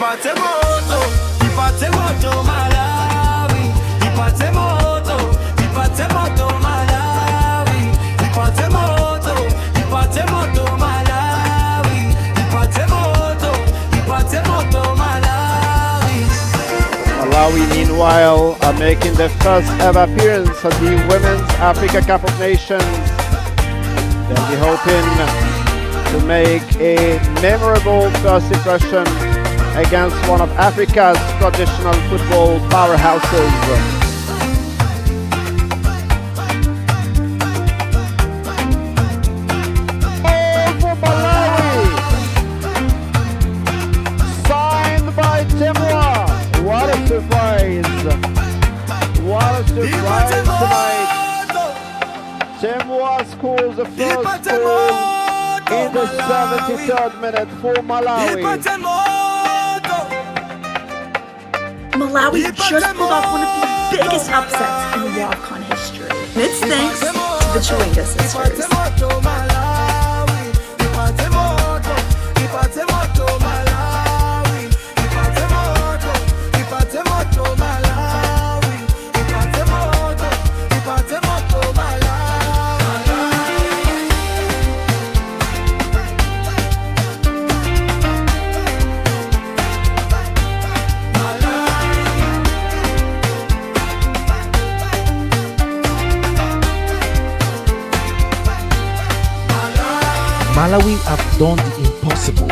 Ipatse Moto, Ipatse Moto Malawi, Ipatse Moto, Ipatse Moto Malawi, Ipatse Moto, Ipatse Moto Malawi, Ipatse Moto, Ipatse Moto Malawi. Malawi, meanwhile, are making their first ever appearance at the Women's Africa Cup of Nations. They'll be hoping to make a memorable first impression against one of Africa's traditional football powerhouses. For Malawi, signed by Temwa. What a surprise! What a surprise tonight! Temwa scores the first goal in the 73rd minute for Malawi. Malawi just pulled off one of the biggest upsets in WAFCON history. And it's thanks to the Chewinga sisters. Malawi have done the impossible.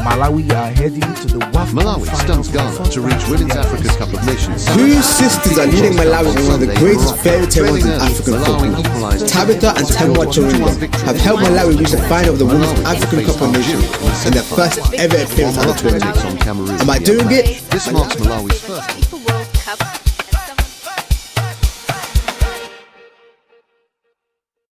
Malawi are heading to the WAFCON Malawi stuns Ghana to reach Women's Africa Cup of Nations. Two sisters are leading Malawi in one of the greatest fairy tales in African football. Tabitha and Temwa Chewinga have helped Malawi reach the final of the Women's African Cup of Nations in their first ever appearance at the tournament. Am I doing it? This marks Malawi's first FIFA World Cup